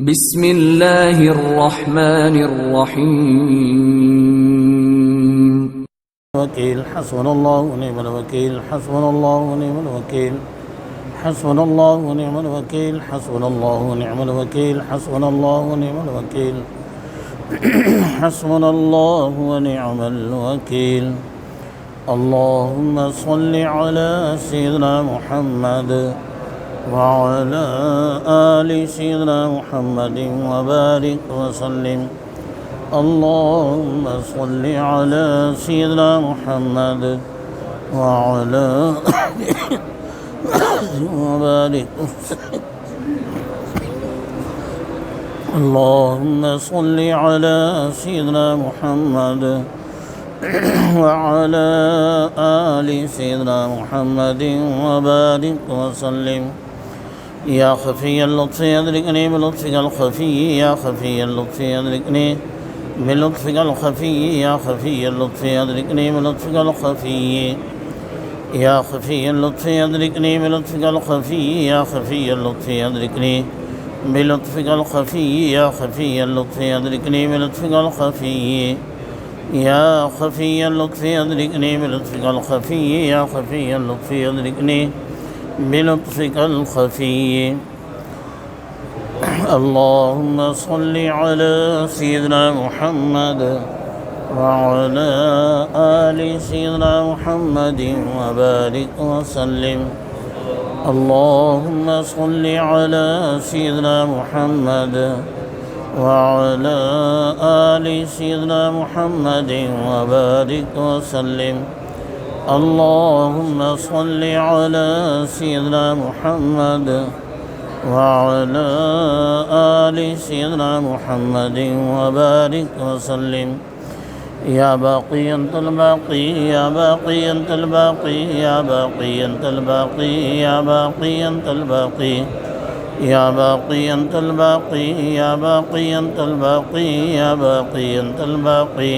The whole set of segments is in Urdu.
بسم الله الرحمن الرحيم. وكيل حسبنا الله ونعم الوكيل حسبنا الله ونعم الوكيل حسبنا الله ونعم الوكيل حسبنا الله ونعم الوكيل حسبنا الله ونعم الوكيل حسبنا الله ونعم الوكيل. اللهم صل على سيدنا محمد وعلى آل سيدنا محمد وبارك وسلم. اللهم صل على سيدنا محمد وعلى وبارك وسلم. اللهم صل على سيدنا محمد وعلى آل سيدنا محمد وبارك وسلم. يا خفي اللطف أدركني بلطفك الخفي، يا خفي اللطف أدركني بلطفك الخفي، يا خفي اللطف أدركني بلطفك الخفي، يا خفي اللطف أدركني بلطفك الخفي، يا خفي اللطف أدركني بلطفك الخفي، يا خفي اللطف أدركني بلطفك الخفي، يا خفي اللطف أدركني بلطفك الخفي، يا خفي اللطف أدركني بلطفك الخفي. اللهم صل على سيدنا محمد وعلى آل سيدنا محمد وبارك وسلم. اللهم صل على سيدنا محمد وعلى آل سيدنا محمد وبارك وسلم. اللهم صل على سيدنا محمد وعلى آل سيدنا محمد وبارك وسلم. يا باقي أنت الباقي، يا باقي أنت الباقي، يا باقي أنت الباقي، يا باقي أنت الباقي، يا باقي أنت الباقي، يا باقي أنت الباقي، يا باقي أنت الباقي.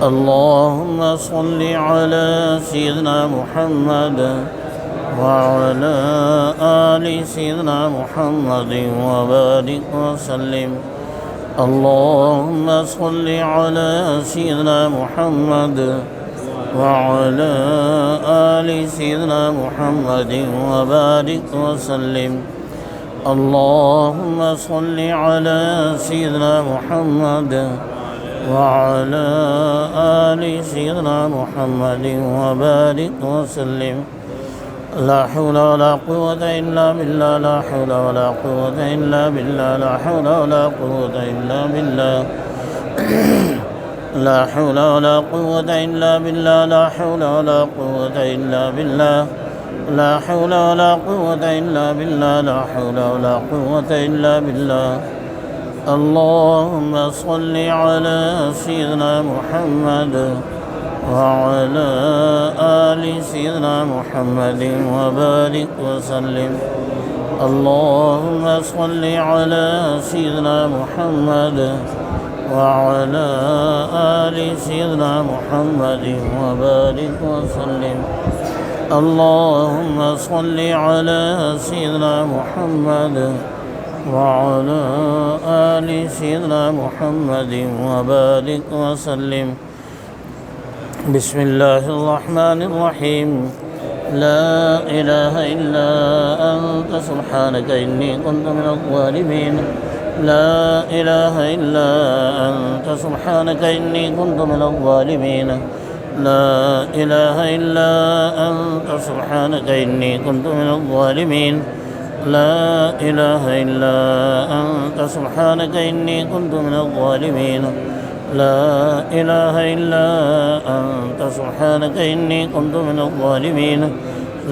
اللهم صل على سيدنا محمد وعلى آل سيدنا محمد وبارك وسلم. اللهم صل على سيدنا محمد وعلى آل سيدنا محمد وبارك وسلم. اللهم صل على سيدنا محمد وعلى آل سيدنا محمد وبارك وسلم. لا حول ولا قوة إلا بالله، لا حول ولا قوة إلا بالله، لا حول ولا قوة إلا بالله لا حول ولا قوة إلا بالله، لا حول ولا قوة إلا بالله، لا حول ولا قوة إلا بالله، لا حول ولا قوة إلا بالله. اللهم صل على سيدنا محمد وعلى آل سيدنا محمد وبارك وسلم. اللهم صل على سيدنا محمد وعلى آل سيدنا محمد وبارك وسلم. اللهم صل على سيدنا محمد وعلى آل سيدنا محمد وبارك وسلم. بسم الله الرحمن الرحيم. لا إله إلا أنت سبحانك إني كنت من الظالمين. لا إله إلا أنت سبحانك إني كنت من الظالمين. لا إله إلا أنت سبحانك إني كنت من الظالمين. لا إله إلا أنت سبحانك إني كنت من الظالمين. لا إله إلا أنت سبحانك إني كنت من الظالمين.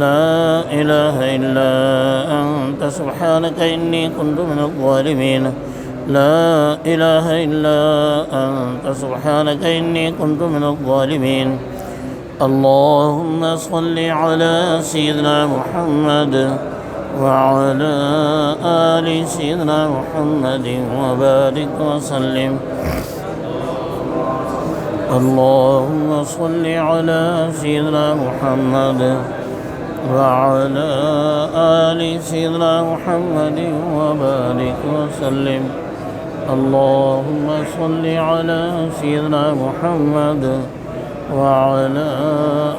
لا إله إلا أنت سبحانك إني كنت من الظالمين. لا إله إلا أنت سبحانك إني كنت من الظالمين. اللهم صل على سيدنا محمد وعلى آل سيدنا محمد وبارك وسلم. اللهم صل على سيدنا محمد وعلى آل سيدنا محمد وبارك وسلم. اللهم صل على سيدنا محمد وعلى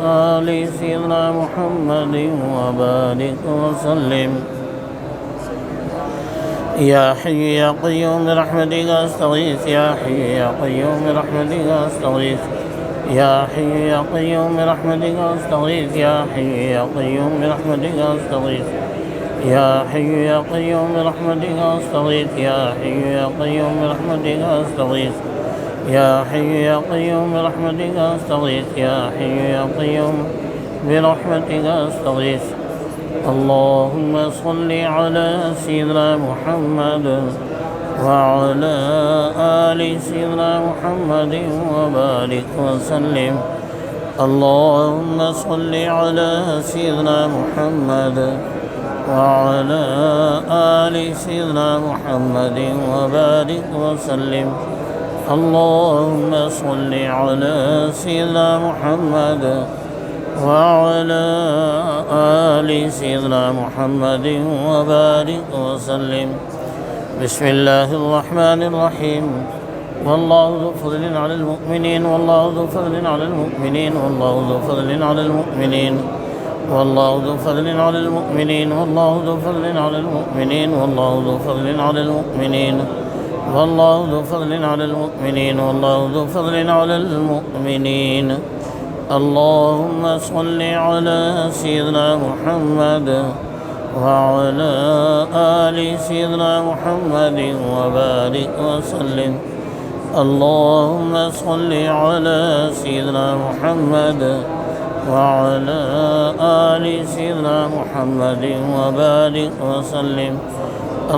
آل سيدنا محمد وبارك وسلم. يا حي يا قيوم برحمتك أستغيث. يا حي يا قيوم برحمتك أستغيث. يا حي يا قيوم برحمتك أستغيث. يا حي يا قيوم برحمتك أستغيث. يا حي يا قيوم برحمتك أستغيث. يا حي يا قيوم برحمتك أستغيث. يا حي يا قيوم برحمتك أستغيث. يا حي يا قيوم برحمتك أستغيث. اللهم صل على سيدنا محمد وعلى آل سيدنا محمد وبارك وسلم. اللهم صل على سيدنا محمد وعلى آل سيدنا محمد وبارك وسلم. اللهم صل على سيدنا محمد وعلى آل سيدنا محمد وبارك وسلم. بسم الله الرحمن الرحيم. والله ذو فضل على المؤمنين. والله ذو فضل على المؤمنين. والله ذو فضل على المؤمنين. والله ذو فضل على المؤمنين. والله ذو فضل على المؤمنين. والله ذو فضل على المؤمنين. والله ذو فضل على المؤمنين. والله ذو فضل على المؤمنين. اللهم صل على سيدنا محمد وعلى آل سيدنا محمد وبارك وسلم. اللهم صل على سيدنا محمد وعلى آل سيدنا محمد وبارك وسلم.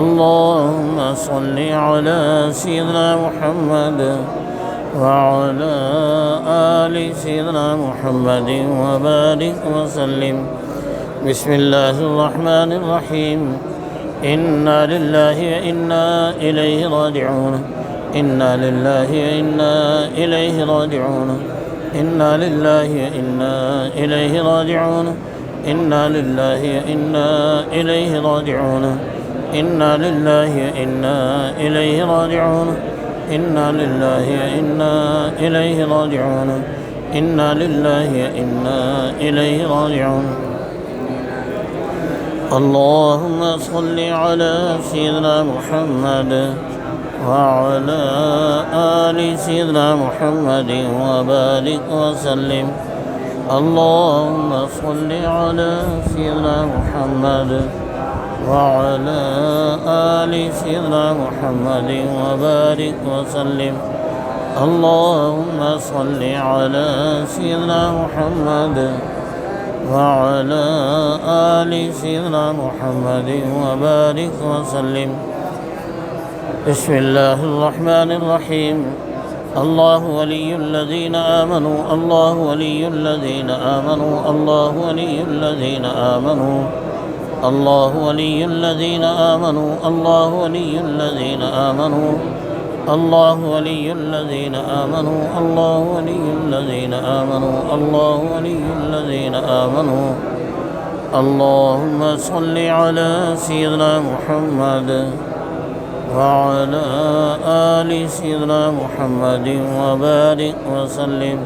اللهم صل على سيدنا محمد وعلى آل سيدنا محمد وبارك وسلم. بسم الله الرحمن الرحيم. إنا لله وإنا إليه راجعون. إنا لله وإنا إليه راجعون. إنا لله وإنا إليه راجعون. إنا لله وإنا إليه راجعون. إنا لله وإنا إليه راجعون. إنا لله وإنا إليه راجعون. إنا لله وإنا إليه راجعون. اللهم صل على سيدنا محمد وعلى آل سيدنا محمد وبارك وسلم. اللهم صل على سيدنا محمد وعلى آل سيدنا محمد وبارك وسلم. اللهم صل على سيدنا محمد وعلى آل سيدنا محمد وبارك وسلم. بسم الله الرحمن الرحيم. الله ولي الذين آمنوا. الله ولي الذين آمنوا. الله ولي الذين آمنوا. الله ولي الذين آمنوا. الله ولي الذين آمنوا. الله ولي الذين آمنوا. الله ولي الذين آمنوا. الله ولي الذين آمنوا. اللهم صل على سيدنا محمد وعلى آل سيدنا محمد وبارك وسلم.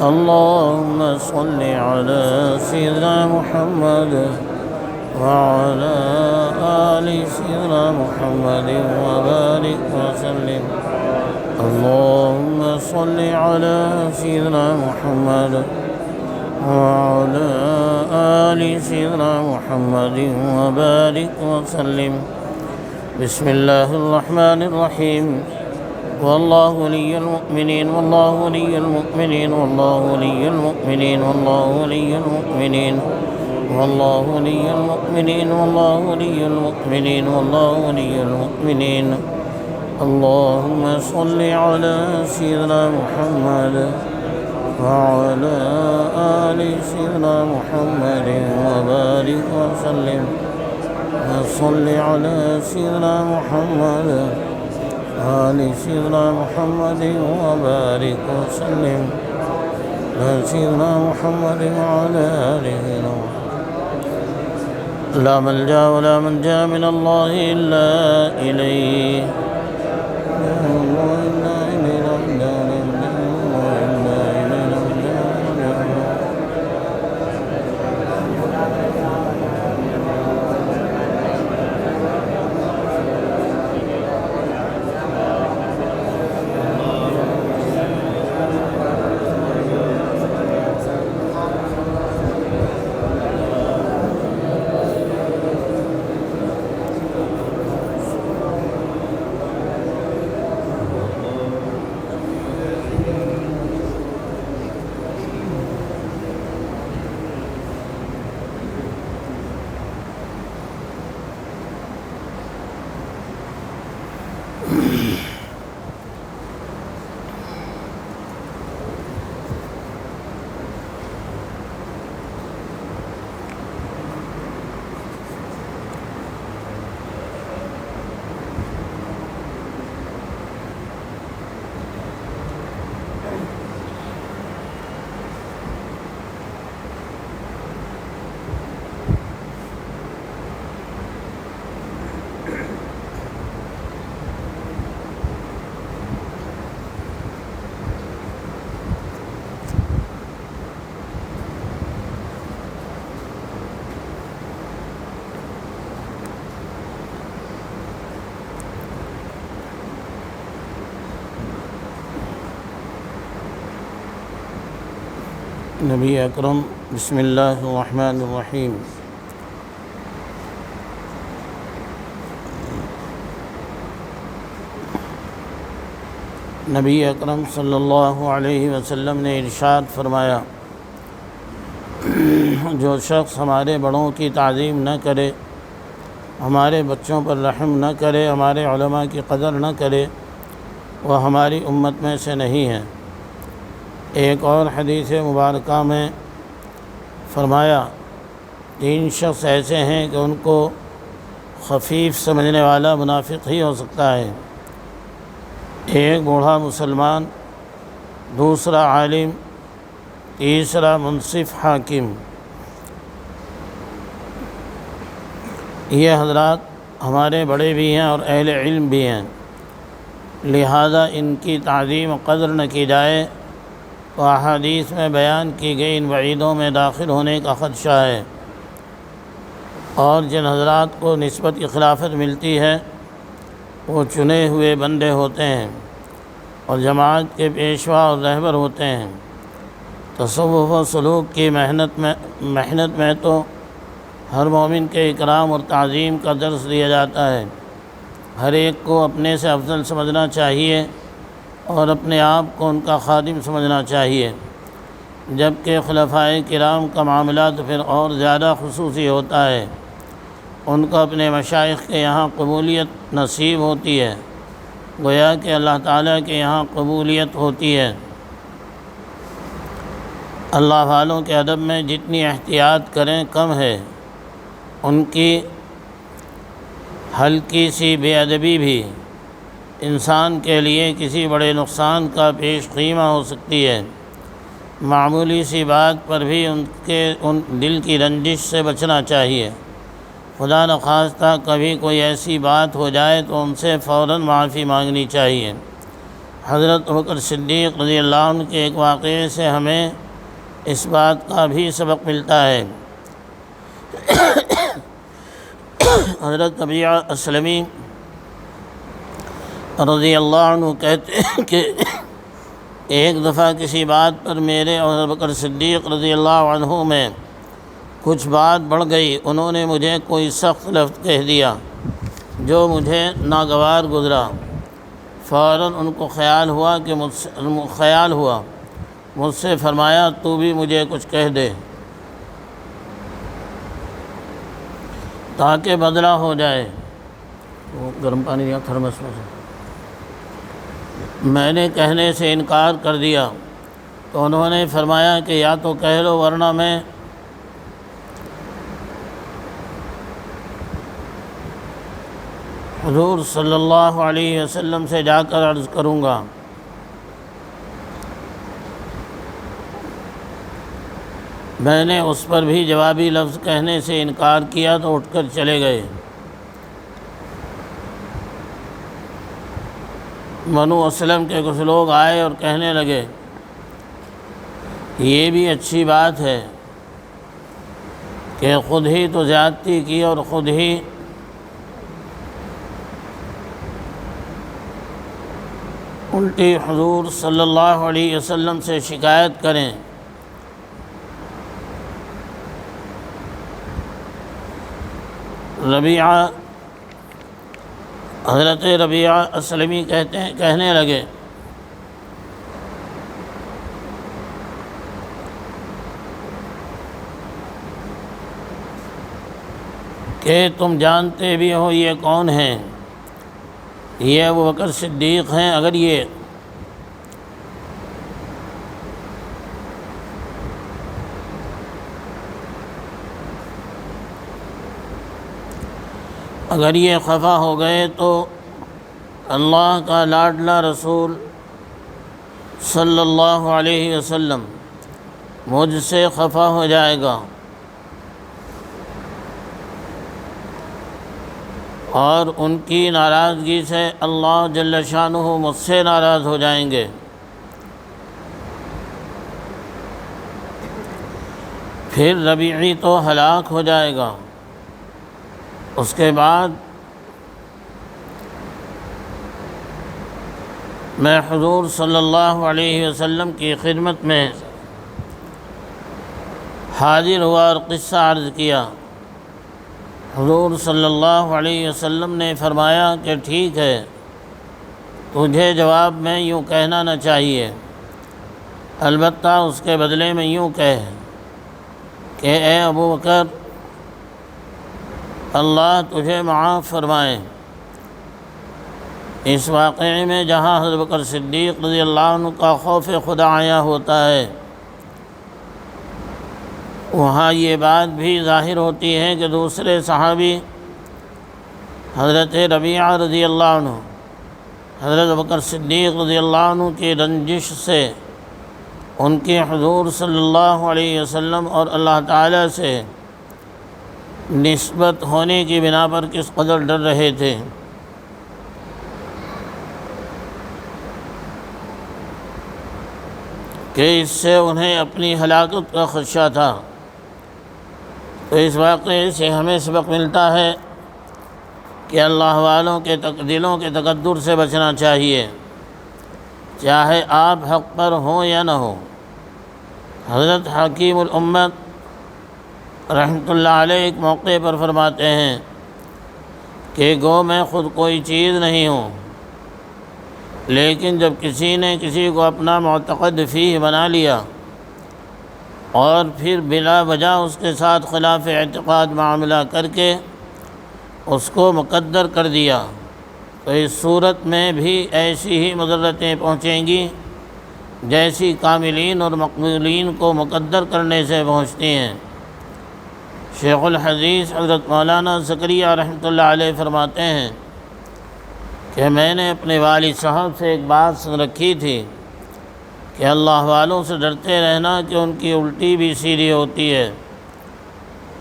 اللهم صل على سيدنا محمد وعلى آل سيدنا محمد وبارك وسلم. اللهم صل على سيدنا محمد وعلى آل سيدنا محمد وبارك وسلم. بسم الله الرحمن الرحيم. والله ولي المؤمنين. والله ولي المؤمنين. والله ولي المؤمنين. والله ولي المؤمنين. والله ولي المؤمنين. والله ولي المؤمنين. والله ولي المؤمنين. اللهم صل على سيدنا محمد وعلى آل سيدنا محمد وبارك وسلم. صل على سيدنا محمد وآل سيدنا محمد وبارك وسلم. سيدنا محمد وعلى آله لا ملجأ ولا منجا من الله إلا إليه نبی اکرم بسم اللہ الرحمن الرحیم نبی اکرم صلی اللہ علیہ وسلم نے ارشاد فرمایا، جو شخص ہمارے بڑوں کی تعظیم نہ کرے، ہمارے بچوں پر رحم نہ کرے، ہمارے علماء کی قدر نہ کرے، وہ ہماری امت میں سے نہیں ہے۔ ایک اور حدیث مبارکہ میں فرمایا، 3 شخص ایسے ہیں کہ ان کو خفیف سمجھنے والا منافق ہی ہو سکتا ہے۔ ایک بوڑھا مسلمان، دوسرا عالم، تیسرا منصف حاکم۔ یہ حضرات ہمارے بڑے بھی ہیں اور اہل علم بھی ہیں، لہذا ان کی تعظیم و قدر نہ کی جائے تو احادیث میں بیان کی گئی ان وعیدوں میں داخل ہونے کا خدشہ ہے۔ اور جن حضرات کو نسبت کی خلافت ملتی ہے وہ چنے ہوئے بندے ہوتے ہیں اور جماعت کے پیشوا اور رہبر ہوتے ہیں۔ تصوف و سلوک کی محنت میں تو ہر مومن کے اکرام اور تعظیم کا درس دیا جاتا ہے۔ ہر ایک کو اپنے سے افضل سمجھنا چاہیے اور اپنے آپ کو ان کا خادم سمجھنا چاہیے، جبکہ خلفائے کرام کا معاملہ تو پھر اور زیادہ خصوصی ہوتا ہے۔ ان کو اپنے مشائخ کے یہاں قبولیت نصیب ہوتی ہے، گویا کہ اللہ تعالیٰ کے یہاں قبولیت ہوتی ہے۔ اللہ والوں کے ادب میں جتنی احتیاط کریں کم ہے، ان کی ہلکی سی بے ادبی بھی انسان کے لیے کسی بڑے نقصان کا پیش خیمہ ہو سکتی ہے۔ معمولی سی بات پر بھی ان دل کی رنجش سے بچنا چاہیے۔ خدا نخواستہ کبھی کوئی ایسی بات ہو جائے تو ان سے فوراً معافی مانگنی چاہیے۔ حضرت ابوبکر صدیق رضی اللہ عنہ کے ایک واقعے سے ہمیں اس بات کا بھی سبق ملتا ہے۔ حضرت ربیعہ اسلمی رضی اللہ عنہ کہتے ہیں کہ ایک دفعہ کسی بات پر میرے اور ابوبکر صدیق رضی اللہ عنہ میں کچھ بات بڑھ گئی۔ انہوں نے مجھے کوئی سخت لفظ کہہ دیا جو مجھے ناگوار گزرا۔ فوراً ان کو خیال ہوا مجھ سے فرمایا، تو بھی مجھے کچھ کہہ دے تاکہ بدلہ ہو جائے۔ وہ گرم پانی دیا تھرمس میں سے۔ میں نے کہنے سے انکار کر دیا تو انہوں نے فرمایا کہ یا تو کہہ لو ورنہ میں حضور صلی اللہ علیہ وسلم سے جا کر عرض کروں گا۔ میں نے اس پر بھی جوابی لفظ کہنے سے انکار کیا تو اٹھ کر چلے گئے۔ بنو اسلم کے کچھ لوگ آئے اور کہنے لگے یہ بھی اچھی بات ہے کہ خود ہی تو زیادتی کی اور خود ہی الٹی حضور صلی اللہ علیہ وسلم سے شکایت کریں۔ حضرت ربیعہ اسلمی کہنے لگے کہ تم جانتے بھی ہو یہ کون ہیں، یہ ابوبکر صدیق ہیں۔ اگر یہ خفا ہو گئے تو اللہ کا لاڈلا رسول صلی اللہ علیہ وسلم مجھ سے خفا ہو جائے گا اور ان کی ناراضگی سے اللہ جل شانہ مجھ سے ناراض ہو جائیں گے۔ پھر ربیعی تو ہلاک ہو جائے گا۔ اس کے بعد میں حضور صلی اللہ علیہ وسلم کی خدمت میں حاضر ہوا اور قصہ عرض کیا۔ حضور صلی اللہ علیہ وسلم نے فرمایا کہ ٹھیک ہے، تجھے جواب میں یوں کہنا نہ چاہیے، البتہ اس کے بدلے میں یوں کہہ کہ اے ابوبکر اللہ تجھے معاف فرمائے۔ اس واقعے میں جہاں حضرت بکر صدیق رضی اللہ عنہ کا خوف خدا عیاں ہوتا ہے، وہاں یہ بات بھی ظاہر ہوتی ہے کہ دوسرے صحابی حضرت ربیعہ رضی اللہ عنہ حضرت بکر صدیق رضی اللہ عنہ کی رنجش سے ان کے حضور صلی اللہ علیہ وسلم اور اللہ تعالیٰ سے نسبت ہونے کی بنا پر کس قدر ڈر رہے تھے۔ کہ اس سے انہیں اپنی ہلاکت کا خدشہ تھا۔ تو اس واقعے سے ہمیں سبق ملتا ہے کہ اللہ والوں کے دلوں کے تکدر سے بچنا چاہیے، چاہے آپ حق پر ہوں یا نہ ہوں۔ حضرت حکیم الامت رحمۃ اللہ علیہ ایک موقع پر فرماتے ہیں کہ گو میں خود کوئی چیز نہیں ہوں، لیکن جب کسی نے کسی کو اپنا معتقد فیہ بنا لیا اور پھر بلا وجہ اس کے ساتھ خلاف اعتقاد معاملہ کر کے اس کو مقدر کر دیا، تو اس صورت میں بھی ایسی ہی مضرتیں پہنچیں گی جیسی کاملین اور مقبولین کو مقدر کرنے سے پہنچتی ہیں۔ شیخ الحدیث حضرت مولانا زکریا رحمۃ اللہ علیہ فرماتے ہیں کہ میں نے اپنے والد صاحب سے ایک بات سن رکھی تھی کہ اللہ والوں سے ڈرتے رہنا کہ ان کی الٹی بھی سیدھی ہوتی ہے،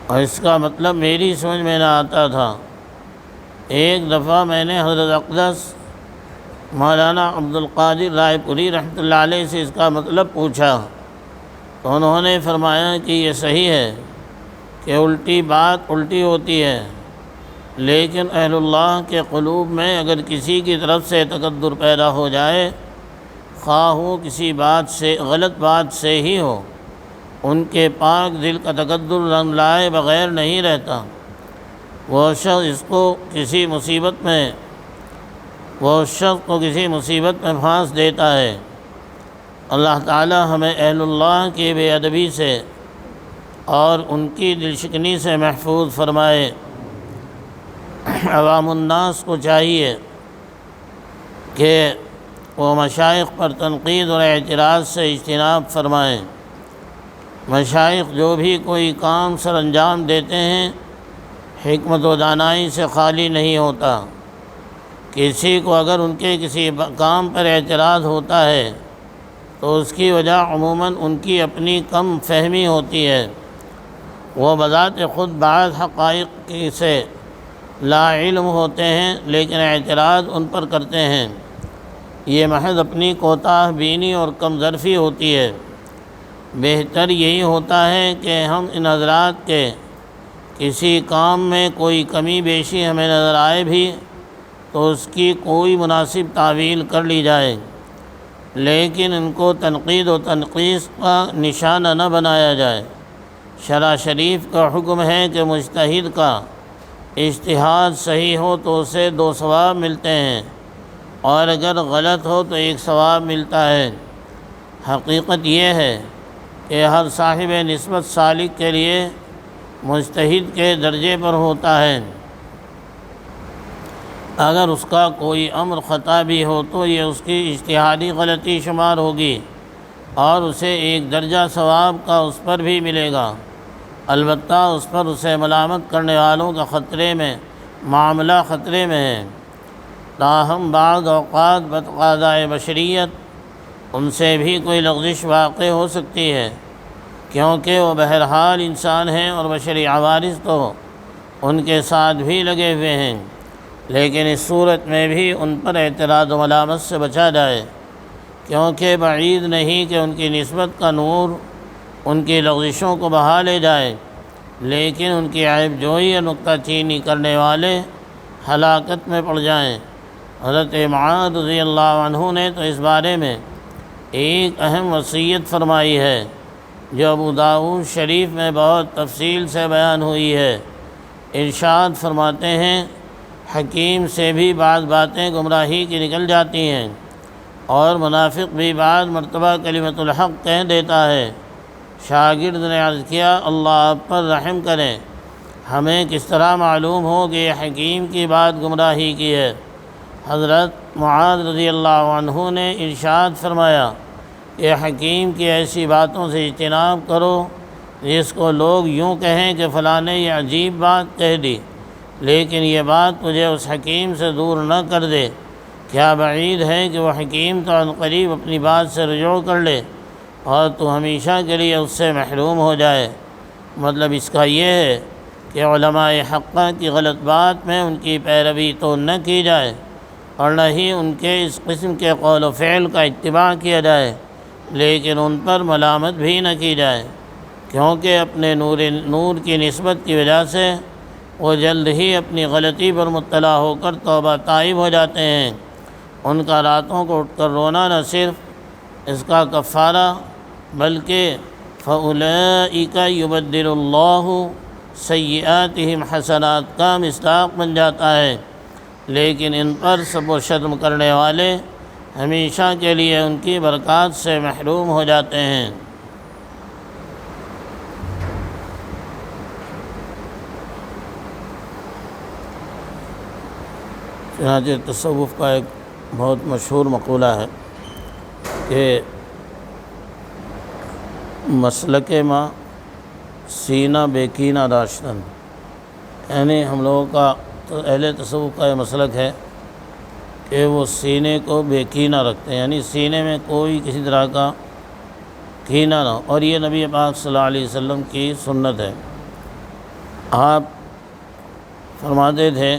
اور اس کا مطلب میری سمجھ میں نہ آتا تھا۔ ایک دفعہ میں نے حضرت اقدس مولانا عبد القادر رائے پوری رحمۃ اللہ علیہ سے اس کا مطلب پوچھا تو انہوں نے فرمایا کہ یہ صحیح ہے کہ الٹی بات الٹی ہوتی ہے، لیکن اہل اللہ کے قلوب میں اگر کسی کی طرف سے تکدر پیدا ہو جائے، خواہ وہ کسی بات سے غلط بات سے ہی ہو، ان کے پاک دل کا تکدر رنگ لائے بغیر نہیں رہتا۔ وہ شخص کو کسی مصیبت میں پھانس دیتا ہے۔ اللہ تعالی ہمیں اہل اللہ کی بے ادبی سے اور ان کی دل شکنی سے محفوظ فرمائے۔ عوام الناس کو چاہیے کہ وہ مشائخ پر تنقید اور اعتراض سے اجتناب فرمائیں۔ مشائخ جو بھی کوئی کام سر انجام دیتے ہیں حکمت و دانائی سے خالی نہیں ہوتا۔ کسی کو اگر ان کے کسی کام پر اعتراض ہوتا ہے تو اس کی وجہ عموماً ان کی اپنی کم فہمی ہوتی ہے۔ وہ بذات خود بعض حقائق سے لا علم ہوتے ہیں لیکن اعتراض ان پر کرتے ہیں، یہ محض اپنی کوتاہ بینی اور کم ظرفی ہوتی ہے۔ بہتر یہی ہوتا ہے کہ ہم ان حضرات کے کسی کام میں کوئی کمی بیشی ہمیں نظر آئے بھی تو اس کی کوئی مناسب تعویل کر لی جائے، لیکن ان کو تنقید و تنقیص کا نشانہ نہ بنایا جائے۔ شرع شریف کا حکم ہے کہ مجتہد کا اجتہاد صحیح ہو تو اسے 2 ثواب ملتے ہیں، اور اگر غلط ہو تو 1 ثواب ملتا ہے۔ حقیقت یہ ہے کہ ہر صاحب نسبت سالک کے لیے مجتہد کے درجے پر ہوتا ہے۔ اگر اس کا کوئی امر خطا بھی ہو تو یہ اس کی اجتہادی غلطی شمار ہوگی اور اسے 1 درجہ ثواب کا اس پر بھی ملے گا، البتہ اس پر اسے ملامت کرنے والوں کا معاملہ خطرے میں ہے۔ تاہم بعض اوقات بتقاضائے بشریت ان سے بھی کوئی لغزش واقع ہو سکتی ہے، کیونکہ وہ بہرحال انسان ہیں اور بشری عوارض تو ان کے ساتھ بھی لگے ہوئے ہیں، لیکن اس صورت میں بھی ان پر اعتراض و ملامت سے بچا جائے، کیونکہ بعید نہیں کہ ان کی نسبت کا نور ان کی لغزشوں کو بہا لے جائے، لیکن ان کی عیب جوئی یا نکتہ چینی کرنے والے ہلاکت میں پڑ جائیں۔ حضرت معاذ رضی اللہ عنہ نے تو اس بارے میں ایک اہم وصیت فرمائی ہے جو ابو داؤد شریف میں بہت تفصیل سے بیان ہوئی ہے۔ ارشاد فرماتے ہیں، حکیم سے بھی بعض باتیں گمراہی کی نکل جاتی ہیں، اور منافق بھی بعض مرتبہ کلمۃ الحق کہہ دیتا ہے۔ شاگرد نے عرض کیا، اللہ آپ پر رحم کرے، ہمیں کس طرح معلوم ہو کہ یہ حکیم کی بات گمراہی کی ہے؟ حضرت معاذ رضی اللہ عنہ نے ارشاد فرمایا، کہ حکیم کی ایسی باتوں سے اجتناب کرو جس کو لوگ یوں کہیں کہ فلاں نے یہ عجیب بات کہہ دی، لیکن یہ بات تجھے اس حکیم سے دور نہ کر دے۔ کیا بعید ہے کہ وہ حکیم تو عنقریب اپنی بات سے رجوع کر لے اور تو ہمیشہ کے لیے اس سے محروم ہو جائے۔ مطلب اس کا یہ ہے کہ علماء حقہ کی غلط بات میں ان کی پیروی تو نہ کی جائے، اور نہ ہی ان کے اس قسم کے قول و فعل کا اتباع کیا جائے، لیکن ان پر ملامت بھی نہ کی جائے، کیونکہ اپنے نور کی نسبت کی وجہ سے وہ جلد ہی اپنی غلطی پر مطلع ہو کر توبہ تائب ہو جاتے ہیں۔ ان کا راتوں کو اٹھ کر رونا نہ صرف اس کا کفارہ بلکہ فَأُولَئِكَ يُبَدِّلُ اللَّهُ سَيِّئَاتِهِمْ حَسَنَات کا مصداق بن جاتا ہے، لیکن ان پر سب و شرم کرنے والے ہمیشہ کے لیے ان کی برکات سے محروم ہو جاتے ہیں۔ چنانچہ تصوف کا ایک بہت مشہور مقولہ ہے کہ مسلک ما سینہ بے کینہ داشتن، یعنی ہم لوگوں کا اہل تصوف کا یہ مسلک ہے کہ وہ سینے کو بے کینہ رکھتے ہیں، یعنی سینے میں کوئی کسی طرح کا کینہ نہ ہو، اور یہ نبی پاک صلی اللہ علیہ وسلم کی سنت ہے۔ آپ فرماتے تھے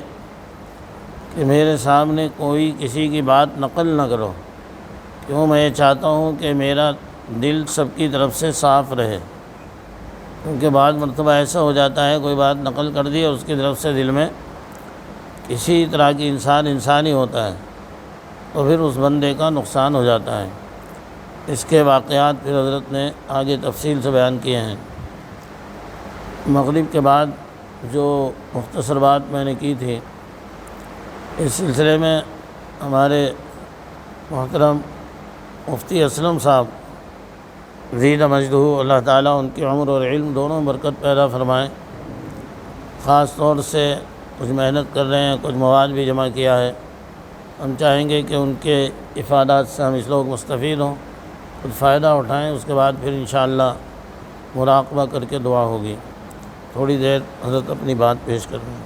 کہ میرے سامنے کوئی کسی کی بات نقل نہ کرو، کیوں میں یہ چاہتا ہوں کہ میرا دل سب کی طرف سے صاف رہے، کیونکہ بعض مرتبہ ایسا ہو جاتا ہے کوئی بات نقل کر دی اور اس کی طرف سے دل میں کسی طرح کی انسانی ہوتا ہے تو پھر اس بندے کا نقصان ہو جاتا ہے۔ اس کے واقعات پھر حضرت نے آگے تفصیل سے بیان کیے ہیں۔ مغرب کے بعد جو مختصر بات میں نے کی تھی، اس سلسلے میں ہمارے محترم مفتی اسلم صاحب زید مجدہ اللہ تعالیٰ ان کی عمر اور علم دونوں برکت پیدا فرمائیں، خاص طور سے کچھ محنت کر رہے ہیں، کچھ مواد بھی جمع کیا ہے۔ ہم چاہیں گے کہ ان کے افادات سے ہم اس لوگ مستفید ہوں، کچھ فائدہ اٹھائیں، اس کے بعد پھر انشاءاللہ مراقبہ کر کے دعا ہوگی۔ تھوڑی دیر حضرت اپنی بات پیش کر رہے ہیں۔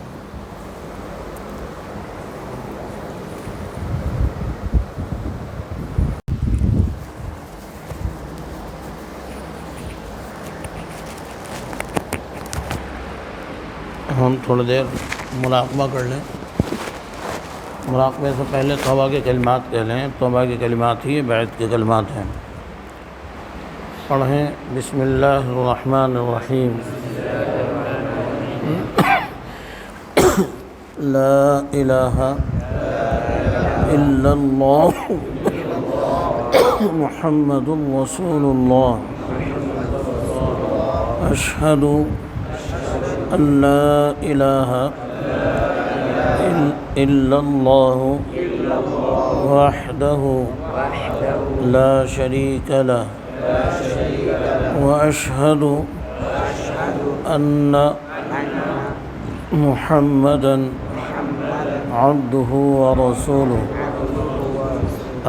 ہم تھوڑی دیر مراقبہ کر لیں. مراقبے سے پہلے توبہ کے کلمات کہہ لیں. توبہ کے کلمات ہی بیعت کے کلمات ہیں. پڑھیں بسم اللہ الرحمن الرحیم. لا الہ الا اللہ محمد رسول اللہ. اشہد ان لا الہ الا اللہ وحدہ لا شریک لہ واشہد ان محمدا عبدہ ورسولہ.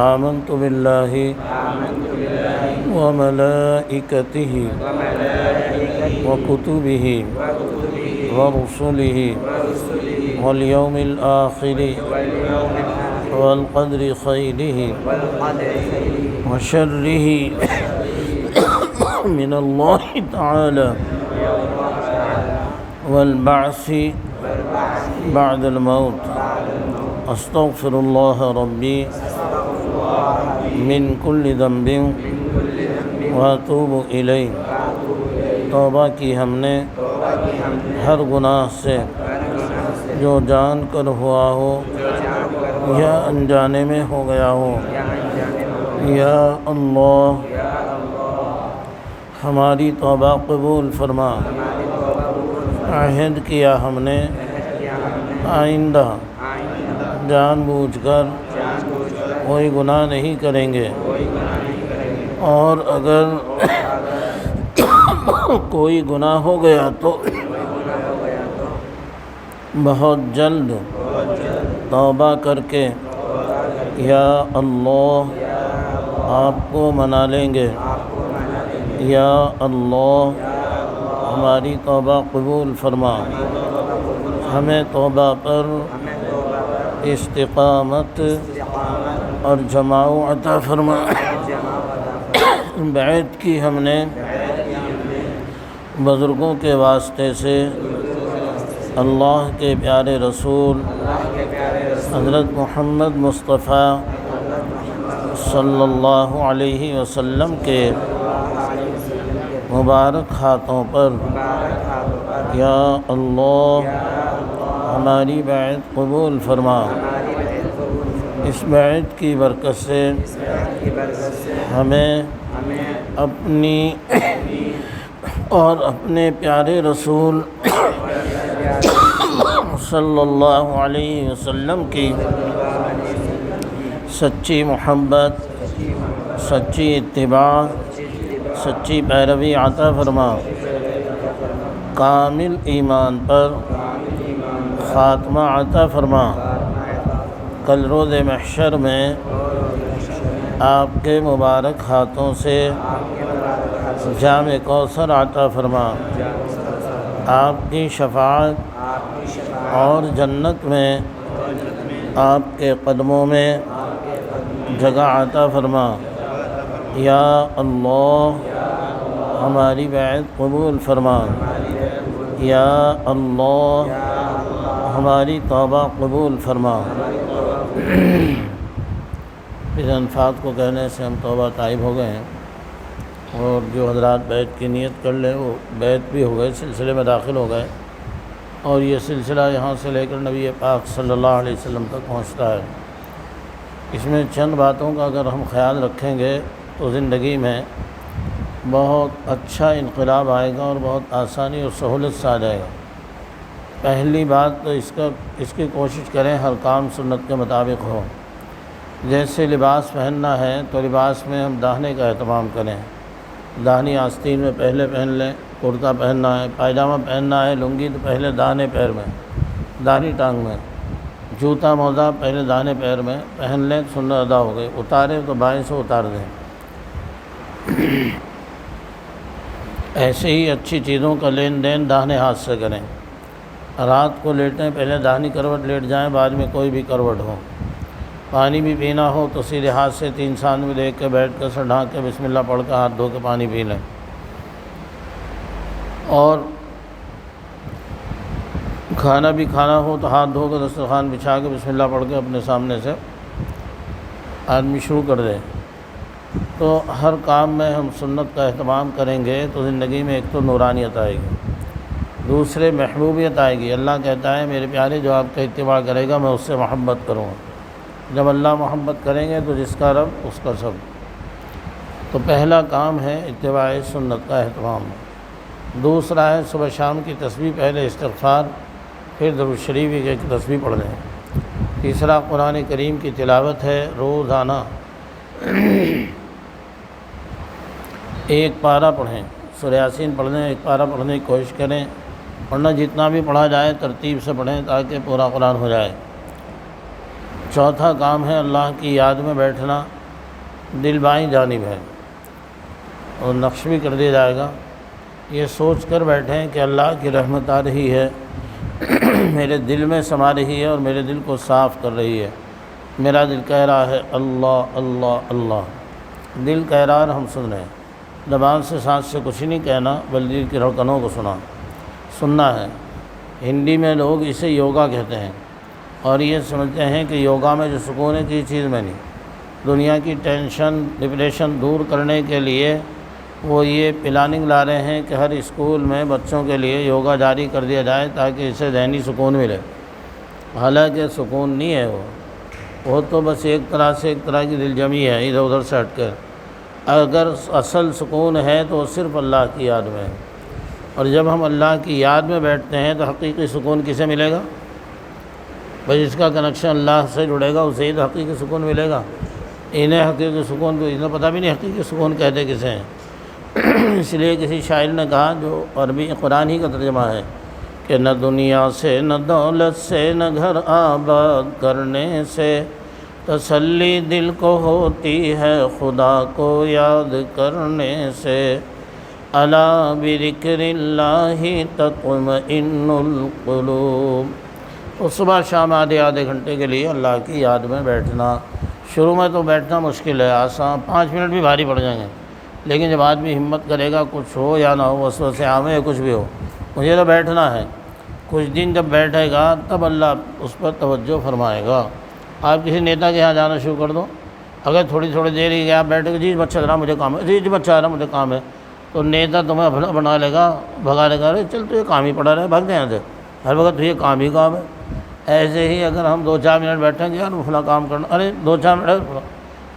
آمنت باللہ وملائکتہ وکتبہ ورسلہ والیوم الآخر والقدر خیرہ وشرہ من اللہ تعالی والبعث بعد الموت. استغفر اللہ ربی من کل ذنب واتوب الیہ. توبہ کی ہم نے ہر گناہ سے جو جان کر ہوا ہو یا انجانے میں ہو گیا ہو. یا اللہ ہماری توبہ قبول فرما. عہد کیا ہم نے آئندہ جان بوجھ کر کوئی گناہ نہیں کریں گے، اور اگر کوئی گناہ ہو گیا تو بہت جلد توبہ کر کے یا اللہ آپ کو منا لیں گے. یا اللہ ہماری توبہ قبول فرما. ہمیں توبہ پر استقامت اور جماع عطا فرما. بیعت کی ہم نے بزرگوں کے واسطے سے اللہ کے پیارے رسول حضرت محمد مصطفیٰ صلی اللہ علیہ وسلم کے مبارک ہاتھوں پر یا اللہ ہماری بیعت قبول فرما. اس بیعت کی برکت سے ہمیں اپنی اور اپنے پیارے رسول صلی اللہ علیہ وسلم کی سچی محبت، سچی اتباع، سچی پیروی عطا فرما. کامل ایمان پر خاتمہ عطا فرما. کل روز محشر میں آپ کے مبارک ہاتھوں سے جام کوثر عطا فرما. آپ کی شفاعت اور جنت میں آپ کے قدموں میں جگہ عطا فرما. یا اللہ ہماری بیعت قبول فرما. یا اللہ ہماری توبہ قبول فرما. اس الفاظ کو کہنے سے ہم توبہ طائب ہو گئے ہیں، اور جو حضرات بیعت کی نیت کر لیں وہ بیعت بھی ہو گئے، سلسلے میں داخل ہو گئے، اور یہ سلسلہ یہاں سے لے کر نبی پاک صلی اللہ علیہ وسلم تک پہنچتا ہے. اس میں چند باتوں کا اگر ہم خیال رکھیں گے تو زندگی میں بہت اچھا انقلاب آئے گا اور بہت آسانی اور سہولت سے آ جائے گا. پہلی بات تو اس کی کوشش کریں ہر کام سنت کے مطابق ہو. جیسے لباس پہننا ہے تو لباس میں ہم داہنے کا اہتمام کریں. داہنی آستین میں پہلے پہن لیں. کرتا پہننا ہے، پائجامہ پہننا ہے، لنگی تو پہلے داہنے پیر میں، داہنی ٹانگ میں. جوتا موزہ پہلے داہنے پیر میں پہن لیں، سنت ادا ہو گئی. اتارے تو بائیں سے اتار دیں. ایسے ہی اچھی چیزوں کا لین دین داہنے ہاتھ سے کریں. رات کو لیٹیں پہلے داہنی کروٹ لیٹ جائیں، بعد میں کوئی بھی کروٹ ہو. پانی بھی پینا ہو تو سیدھے ہاتھ سے 3 سان میں دیکھ کے بیٹھ کر سر ڈھانک کے بسم اللہ پڑھ کے ہاتھ دھو کے پانی پی لیں. اور کھانا بھی کھانا ہو تو ہاتھ دھو کر دسترخوان بچھا کے بسم اللہ پڑھ کے اپنے سامنے سے آدمی شروع کر دے۔ تو ہر کام میں ہم سنت کا اہتمام کریں گے تو زندگی میں ایک تو نورانیت آئے گی، دوسرے محبوبیت آئے گی۔ اللہ کہتا ہے میرے پیارے جو آپ کا اتباع کرے گا میں اس سے محبت کروں گا۔ جب اللہ محبت کریں گے تو جس کا رب اس کا سب۔ تو پہلا کام ہے اتباع سنت کا اہتمام۔ دوسرا ہے صبح شام کی تسبیح، پہلے استغفار پھر درود شریف کی ایک تسبیح پڑھ لیں۔ تیسرا قرآن کریم کی تلاوت ہے، روزانہ ایک پارہ پڑھیں، سورہ یاسین پڑھ لیں، ایک پارہ پڑھنے کی کوشش کریں، ورنہ جتنا بھی پڑھا جائے ترتیب سے پڑھیں تاکہ پورا قرآن ہو جائے۔ چوتھا کام ہے اللہ کی یاد میں بیٹھنا، دل بائیں جانب ہے اور نقش بھی کر دیا جائے گا۔ یہ سوچ کر بیٹھیں کہ اللہ کی رحمت آ رہی ہے، میرے دل میں سما رہی ہے اور میرے دل کو صاف کر رہی ہے۔ میرا دل کہہ رہا ہے اللہ اللہ اللہ، دل کہہ رہا ہے، ہم سن رہے ہیں۔ زبان سے سانس سے کچھ نہیں کہنا بلکہ دل کی دھڑکنوں کو سننا ہے۔ ہندی میں لوگ اسے یوگا کہتے ہیں اور یہ سمجھتے ہیں کہ یوگا میں جو سکون ہے کسی چیز میں نہیں۔ دنیا کی ٹینشن ڈپریشن دور کرنے کے لیے وہ یہ پلاننگ لا رہے ہیں کہ ہر اسکول میں بچوں کے لیے یوگا جاری کر دیا جائے تاکہ اسے ذہنی سکون ملے۔ حالانکہ سکون نہیں ہے وہ تو بس ایک طرح کی دل جمی ہے ادھر ادھر سے ہٹ کر۔ اگر اصل سکون ہے تو صرف اللہ کی یاد میں ہے، اور جب ہم اللہ کی یاد میں بیٹھتے ہیں تو حقیقی سکون کسے ملے گا؟ بھائی جس کا کنیکشن اللہ سے جڑے گا اسے ہی تو حقیقی سکون ملے گا۔ انہیں حقیقی سکون کو انہیں پتہ بھی نہیں حقیقی سکون کہتے کسے ہیں۔ اس لیے کسی شاعر نے کہا جو عربی قرآن ہی کا ترجمہ ہے کہ نہ دنیا سے نہ دولت سے نہ گھر آباد کرنے سے تسلی دل کو ہوتی ہے خدا کو یاد کرنے سے، الا بذکر اللہ تطمئن القلوب۔ تو صبح شام آدھے گھنٹے کے لیے اللہ کی یاد میں بیٹھنا۔ شروع میں تو بیٹھنا مشکل ہے، آسان 5 منٹ بھی بھاری پڑ جائیں گے، لیکن جب آدمی ہمت کرے گا کچھ ہو یا نہ ہو، وسوسے آویں یا کچھ بھی ہو، مجھے تو بیٹھنا ہے۔ کچھ دن جب بیٹھے گا تب اللہ اس پر توجہ فرمائے گا۔ آپ کسی نیتا کے یہاں جانا شروع کر دو، اگر تھوڑی دیر ہی آپ بیٹھے گا، جی بچہ رہا مجھے کام ہے، جی بچہ آ رہا مجھے کام ہے، تو نیتا تمہیں بنا لے گا، بھگا لے گا، ارے چل تو یہ کام ہی پڑا رہے، بھاگ جائیں سے ہر وقت تو یہ کام ہی کام ہے۔ ایسے ہی اگر ہم 2-4 منٹ بیٹھیں گے یار فلاں کام کرنا، ارے 2-4 منٹ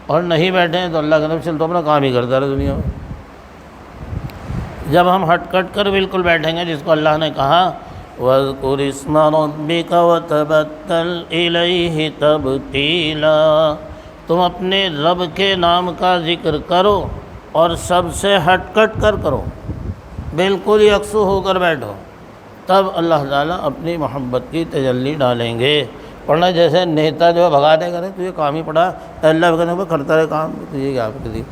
اور نہیں بیٹھے ہیں تو اللہ کے نبی چل تو اپنا کام ہی کرتا رہے دنیا میں۔ جب ہم ہٹ کٹ کر بالکل بیٹھیں گے، جس کو اللہ نے کہا وَاذْكُرِ اسْمَ رَبِّكَ وَتَبَتَّلْ إِلَيْهِ تَبْتِيلًا، تم اپنے رب کے نام کا ذکر کرو اور سب سے ہٹ کٹ کر کرو، بالکل یکسو ہو کر بیٹھو، تب اللہ تعالیٰ اپنی محبت کی تجلی ڈالیں گے۔ ورنہ جیسے نیتا جو بھگا دے کرے تو یہ کام ہی پڑا، اللہ بھی کہنے کرتا رہے کام، تو یہ کیا کر دی۔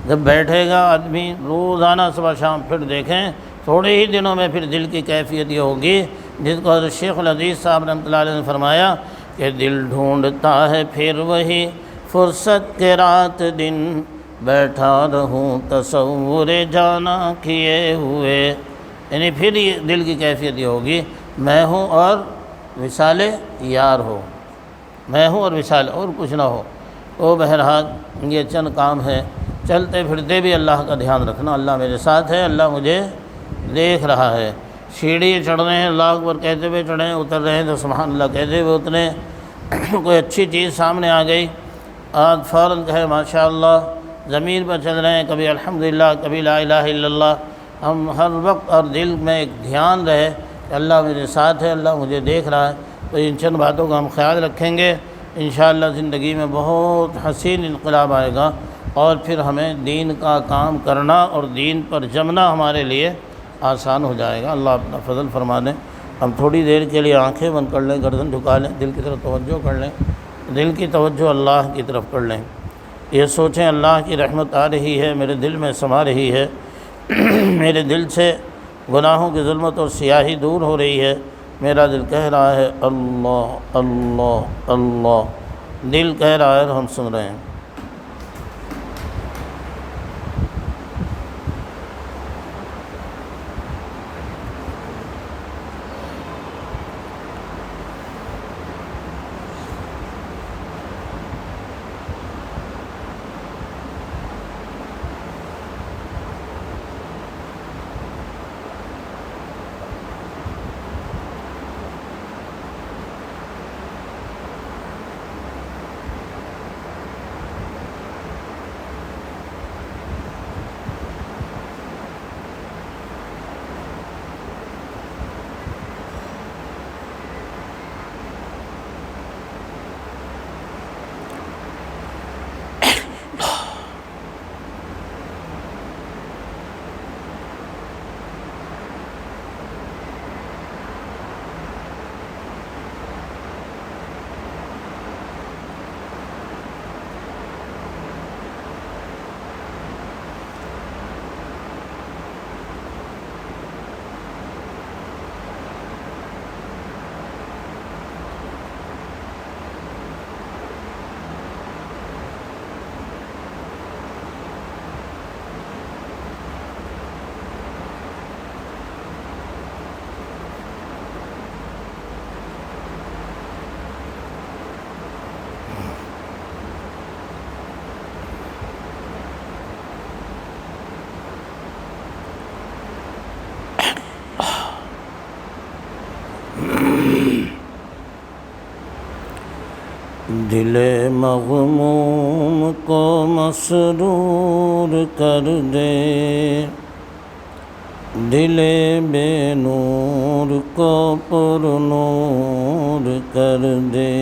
جب بیٹھے گا آدمی روزانہ صبح شام، پھر دیکھیں تھوڑے ہی دنوں میں پھر دل کی کیفیت یہ ہوگی جس کو حضرت شیخ الحدیث صاحب رحمۃ اللہ علیہ نے فرمایا کہ دل ڈھونڈتا ہے پھر وہی فرصت کے رات دن، بیٹھا رہوں تصور جانا کیے ہوئے۔ یعنی پھر یہ دل کی کیفیت یہ ہوگی میں ہوں اور وصال یار ہو، میں ہوں اور وصال اور کچھ نہ ہو۔ تو بہرحال یہ چند کام ہے، چلتے پھرتے بھی اللہ کا دھیان رکھنا، اللہ میرے ساتھ ہے، اللہ مجھے دیکھ رہا ہے۔ سیڑھی چڑھ رہے ہیں اللہ اکبر کہتے ہوئے چڑھیں، اتر رہے ہیں تو سبحان اللہ کہتے ہوئے اتریں۔ کوئی اچھی چیز سامنے آ گئی آج فوراً کہے ماشاء اللہ۔ زمین پر چل رہے ہیں، کبھی الحمدللہ کبھی لا الہ الا اللہ۔ ہم ہر وقت اور دل میں ایک دھیان رہے کہ اللہ میرے ساتھ ہے، اللہ مجھے دیکھ رہا ہے۔ تو ان چند باتوں کا ہم خیال رکھیں گے، انشاءاللہ زندگی میں بہت حسین انقلاب آئے گا، اور پھر ہمیں دین کا کام کرنا اور دین پر جمنا ہمارے لیے آسان ہو جائے گا۔ اللہ اپنا فضل فرما دیں۔ ہم تھوڑی دیر کے لیے آنکھیں بند کر لیں، گردن جھکا لیں، دل کی طرف توجہ کر لیں، دل کی توجہ اللہ کی طرف کر لیں۔ یہ سوچیں اللہ کی رحمت آ رہی ہے، میرے دل میں سما رہی ہے، میرے دل سے گناہوں کی ظلمت اور سیاہی دور ہو رہی ہے۔ میرا دل کہہ رہا ہے اللہ اللہ اللہ، دل کہہ رہا ہے اور ہم سن رہے ہیں۔ دل مغموم کو مسرور کر دے، دل بے نور کو پر نور کر دے،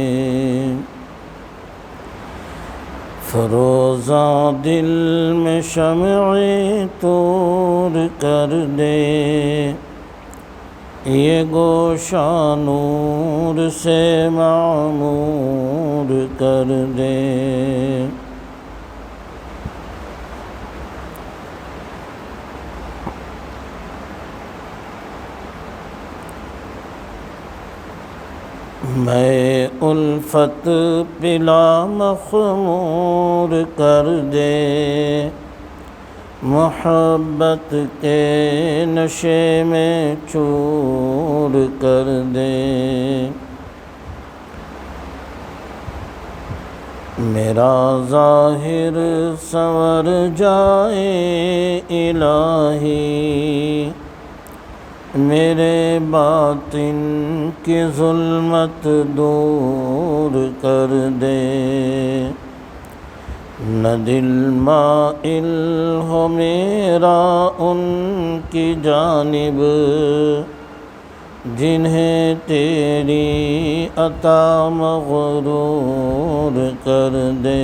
فروزاں دل میں شمع طور کر دے، یہ گوشہ نور سے معمور کر دے۔ میں الفت پلا مخمور کر دے، محبت کے نشے میں چور کر دے، میرا ظاہر سنور جائے الہی، میرے باطن کی ظلمت دور کر دے، نہ دل مائل ہو میرا ان کی جانب جنہیں تیری عطا مغرور کر دے،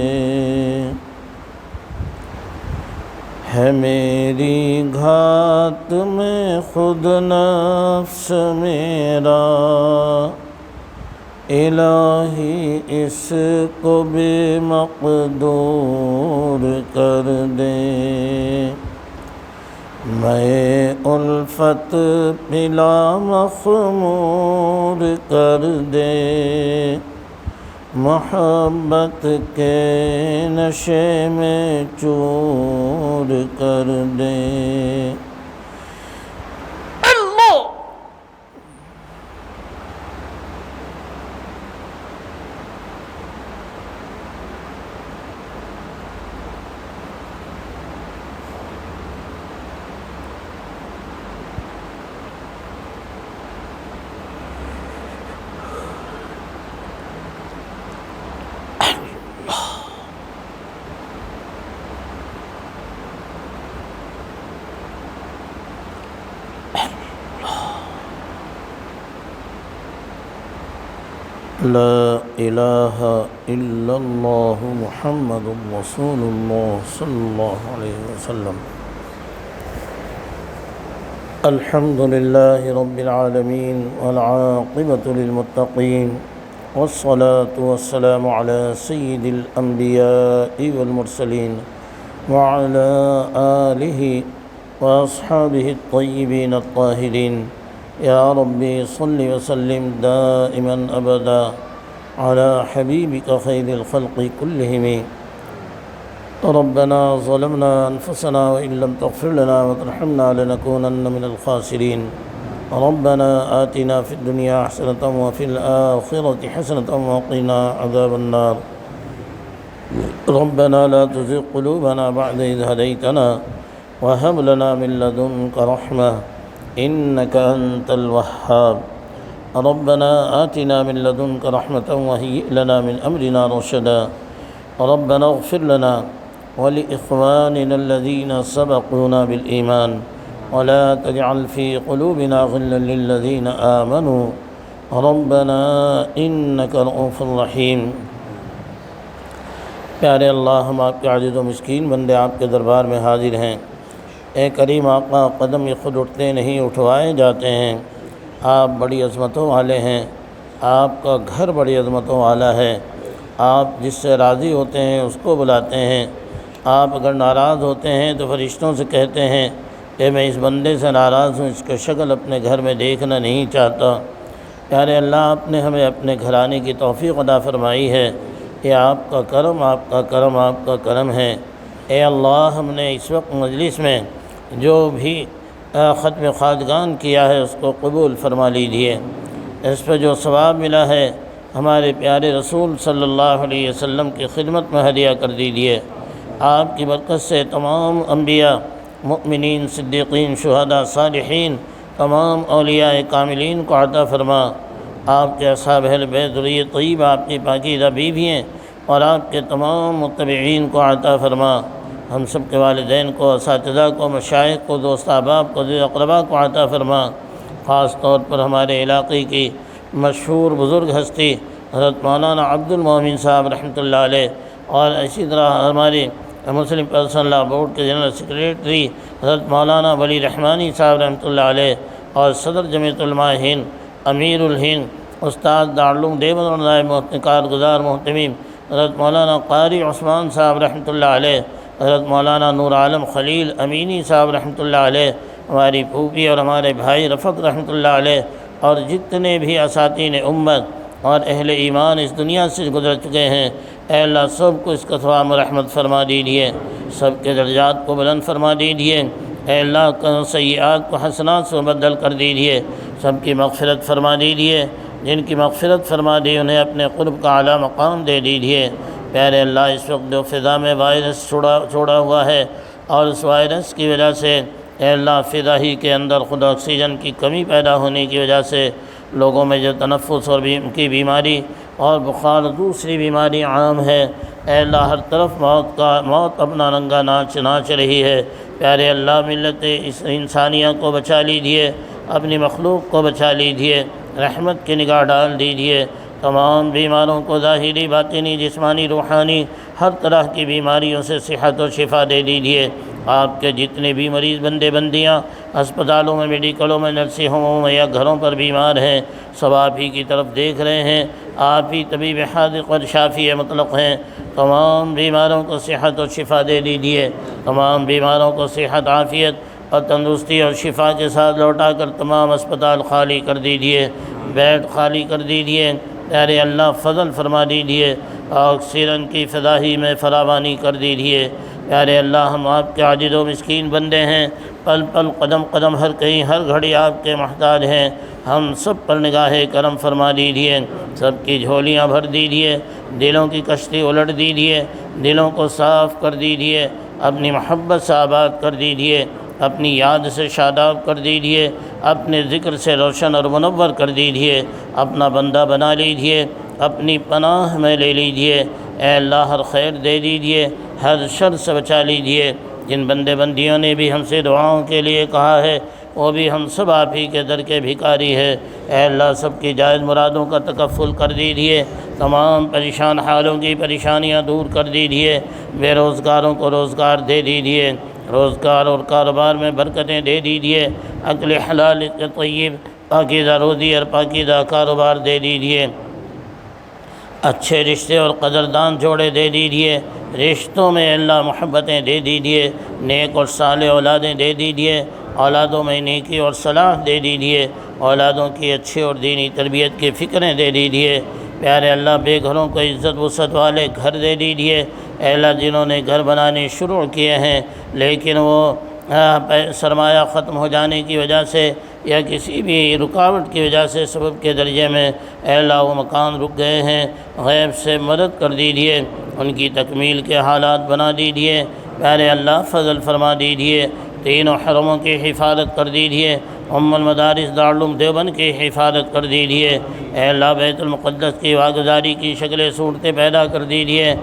ہے میری گھات میں خود نفس میرا، الہی اس کو بے مقدور کر دے، میں الفت پلا مخمور کر دے، محبت کے نشے میں چور کر دے۔ لا الہ الا اللہ محمد رسول اللہ صلی اللہ علیہ وسلم۔ الحمد للہ رب العالمین والعاقبۃ للمتقین، والصلاة والسلام علی سید الانبیاء والمرسلین وعلی آلہ واصحابہ الطیبین الطاہرین۔ یا ربی صل وسلم دائما ابدا علی حبیبک خیر الخلق کلہم۔ ربنا ظلمنا انفسنا وان لم تغفر لنا وترحمنا لنکونن من الخاسرین۔ ربنا آتنا فی الدنیا حسنة وفی الآخرة حسنة وقنا عذاب النار۔ ربنا لا تزغ قلوبنا بعد إذ هديتنا وهب لنا من لدنك رحمة إنك أنت الوهاب۔ ربنا آتنا من لدنك رحمة وهيئ لنا من أمرنا رشدا۔ ربنا اغفر لنا ولإخواننا الذين سبقونا بالإيمان ولا تجعل في قلوبنا غلا للذين آمنوا ربنا إنك رؤوف رحيم۔ پیارے اللہ، ہم آپ کے عاجز و مسکین بندے آپ کے دربار میں حاضر ہیں۔ اے کریم آقا، قدم یہ خود اٹھتے نہیں، اٹھوائے جاتے ہیں۔ آپ بڑی عظمتوں والے ہیں، آپ کا گھر بڑی عظمتوں والا ہے۔ آپ جس سے راضی ہوتے ہیں اس کو بلاتے ہیں۔ آپ اگر ناراض ہوتے ہیں تو فرشتوں سے کہتے ہیں کہ میں اس بندے سے ناراض ہوں، اس کا شکل اپنے گھر میں دیکھنا نہیں چاہتا۔ پیارے اللہ، آپ نے ہمیں اپنے گھر آنے کی توفیق عطا فرمائی ہے۔ یہ آپ کا کرم، آپ کا کرم، آپ کا کرم ہے۔ اے اللہ، ہم نے اس وقت مجلس میں جو بھی ختم خواجگان کیا ہے اس کو قبول فرما لیجیے۔ اس پہ جو ثواب ملا ہے ہمارے پیارے رسول صلی اللہ علیہ وسلم کی خدمت میں ہدیہ کر دیجیے۔ آپ کی برکت سے تمام انبیاء، مؤمنین، صدیقین، شہداء، صالحین، تمام اولیاء کاملین کو عطا فرما۔ آپ کے اصحاب اہل بیت ذریت طیبہ آپ کی پاکیزہ بیوی ہیں، اور آپ کے تمام متبعین کو عطا فرما۔ ہم سب کے والدین کو، اساتذہ کو، مشائخ کو، دوست احباب کو، عزیز اقربا کو عطا فرما۔ خاص طور پر ہمارے علاقے کی مشہور بزرگ ہستی حضرت مولانا عبد المومن صاحب رحمۃ اللہ علیہ، اور اسی طرح ہمارے مسلم پرسنل لا بورڈ کے جنرل سیکریٹری حضرت مولانا ولی رحمانی صاحب رحمۃ اللہ علیہ، اور صدر جمعیت علماء ہند، امیر الہند استاد دارالعلوم دیوبند اور نائب کارگزار محتمیم حضرت مولانا قاری عثمان صاحب رحمۃ اللہ علیہ، حضرت مولانا نور عالم خلیل امینی صاحب رحمۃ اللہ علیہ، ہماری پھوپھی اور ہمارے بھائی رفت رحمۃ اللہ علیہ، اور جتنے بھی اساتین امت اور اہل ایمان اس دنیا سے گزر چکے ہیں، اے اللہ سب کو اس کا ثواب و رحمت فرما دیجیے، سب کے درجات کو بلند فرما دیجیے، اے اللہ سیئات کو حسنات سے بدل کر دیجیے، سب کی مغفرت فرما دیجیے، جن کی مغفرت فرما دی انہیں اپنے قرب کا اعلیٰ مقام دے دیجیے۔ پیارے اللہ، اس وقت جو فضا میں وائرس چھوڑا ہوا ہے، اور اس وائرس کی وجہ سے اے اللہ فضا ہی کے اندر خود آکسیجن کی کمی پیدا ہونے کی وجہ سے لوگوں میں جو تنفس اور کی بیماری اور بخار دوسری بیماری عام ہے، اے اللہ ہر طرف موت اپنا رنگا ناچ رہی ہے۔ پیارے اللہ، ملت اس انسانیہ کو بچا لیجیے، اپنی مخلوق کو بچا لیجیے، رحمت کی نگاہ ڈال دیجیے، تمام بیماروں کو ظاہری باطنی جسمانی روحانی ہر طرح کی بیماریوں سے صحت و شفا دے دیجیے۔ آپ کے جتنے بھی مریض بندے بندیاں ہسپتالوں میں، میڈیکلوں میں، نرسنگ ہوموں میں یا گھروں پر بیمار ہیں، سب آپ ہی کی طرف دیکھ رہے ہیں، آپ ہی طبیب حاذق اور شافی مطلق ہیں۔ تمام بیماروں کو صحت و شفا دے دیجیے، تمام بیماروں کو صحت، عافیت اور تندرستی اور شفا کے ساتھ لوٹا کر تمام اسپتال خالی کر دیجیے، بیڈ خالی کر دیجیے۔ پیارے اللہ فضل فرما دیجیے، آکسیجن کی فضائی میں فراوانی کر دیجیے۔ پیارے اللہ، ہم آپ کے عاجز و مسکین بندے ہیں، پل پل قدم قدم ہر کہیں ہر گھڑی آپ کے محتاج ہیں، ہم سب پر نگاہ کرم فرما دیجیے، سب کی جھولیاں بھر دیجیے، دلوں کی کشتی الٹ دیجیے، دلوں کو صاف کر دیجیے، اپنی محبت سے آباد کر دیجیے، اپنی یاد سے شاداب کر دیجیے، اپنے ذکر سے روشن اور منور کر دیجیے، اپنا بندہ بنا لیجیے، اپنی پناہ میں لے لیجیے۔ اے اللہ ہر خیر دے دیجیے، ہر شر سے بچا لیجیے۔ جن بندے بندیوں نے بھی ہم سے دعاؤں کے لیے کہا ہے، وہ بھی ہم سب آپ ہی کے در کے بھکاری ہے۔ اے اللہ سب کی جائز مرادوں کا تکفل کر دیجیے، تمام پریشان حالوں کی پریشانیاں دور کر دیجیے، بے روزگاروں کو روزگار دے دیجیے، روزگار اور کاروبار میں برکتیں دے دیجیے، عقل حلال طیب پاکیزہ روزی اور پاکیزہ کاروبار دے دیجیے، اچھے رشتے اور قدردان جوڑے دے دیجیے، رشتوں میں اللہ محبتیں دے دیجیے، نیک اور صالح اولادیں دے دیجیے، اولادوں میں نیکی اور صلاح دے دیجیے، اولادوں کی اچھی اور دینی تربیت کی فکریں دے دیجیے۔ پیارے اللہ، بے گھروں کو عزت وسعت والے گھر دے دیجیے۔ اے اللہ، جنہوں نے گھر بنانے شروع کیے ہیں لیکن وہ سرمایہ ختم ہو جانے کی وجہ سے یا کسی بھی رکاوٹ کی وجہ سے سبب کے درجے میں اے اللہ وہ مکان رک گئے ہیں، غیب سے مدد کر دیجیے، ان کی تکمیل کے حالات بنا دیجیے۔ پیارے اللہ فضل فرما دیجیے، تینوں حرموں کی حفاظت کر دیجیے، المدارس دارالعلوم دیوبند کی حفاظت کر دیجیے۔ اے اللہ بیت المقدس کی واگزاری کی شکل صورتیں پیدا کر دیجیے۔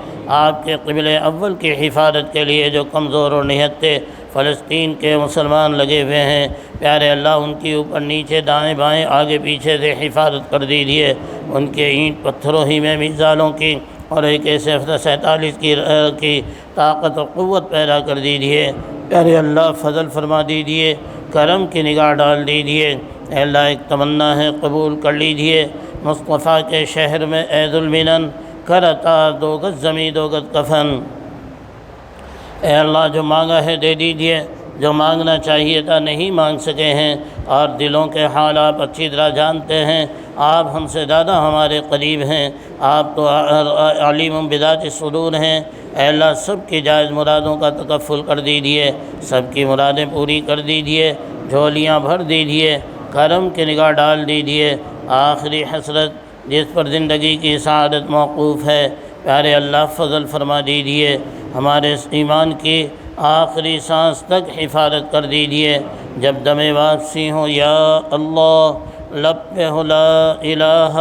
آپ کے قبل اول کی حفاظت کے لیے جو کمزور اور نہتے فلسطین کے مسلمان لگے ہوئے ہیں، پیارے اللہ ان کی اوپر نیچے دائیں بائیں آگے پیچھے سے حفاظت کر دیجیے، ان کے اینٹ پتھروں ہی میں میزائلوں کی اور ایک ایسے F-47 کی طاقت و قوت پیدا کر دیجیے۔ پیارے اللہ فضل فرما دیجیے، کرم کی نگاہ ڈال دیجیے۔ اے اللہ ایک تمنا ہے، قبول کر لیجیے، مصطفیٰ کے شہر میں عید المنن کر عطا 2 گز زمیں 2 گز کفن۔ اے اللہ جو مانگا ہے دے دیجیے، جو مانگنا چاہیے تھا نہیں مانگ سکے ہیں، اور دلوں کے حال آپ اچھی طرح جانتے ہیں، آپ ہم سے زیادہ ہمارے قریب ہیں، آپ تو علیم بذات الصدور ہیں۔ اے اللہ سب کی جائز مرادوں کا تکفل کر دیجیے، سب کی مرادیں پوری کر دیجیے، جھولیاں بھر دیجیے، کرم کی نگاہ ڈال دیجیے۔ آخری حسرت جس پر زندگی کی سعادت موقوف ہے، پیارے اللہ فضل فرما دیجیے، ہمارے ایمان کی آخری سانس تک حفاظت کر دیجیے۔ جب دم واپسی ہو یا اللہ لب پہ ہو لا الہ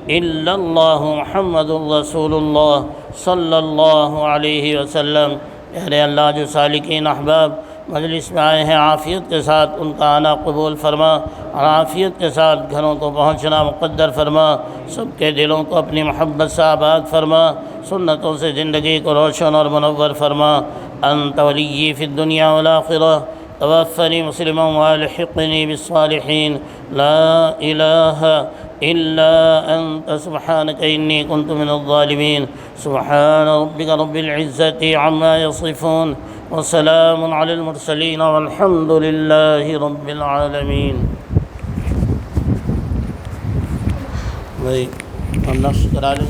الا اللہ محمد الرسول اللہ صلی اللہ علیہ وسلم۔ پیارے اللہ، جو سالکین احباب مجلس میں آئے ہیں عافیت کے ساتھ ان کا آنا قبول فرما، اور عافیت کے ساتھ گھروں کو پہنچنا مقدر فرما، سب کے دلوں کو اپنی محبت سے آباد فرما، سنتوں سے زندگی کو روشن اور منور فرما۔ انت ولی فی الدنیا والآخرہ، توفنی مسلما والحقنی بالصالحین، لا الہ الا انت سبحانک انی کنت من الظالمین۔ سبحان ربک رب العزۃ عما یصفون، وسلام علی المرسلین، والحمد للہ رب العالمین۔ بھائی ہم نقش کرا لیں گے۔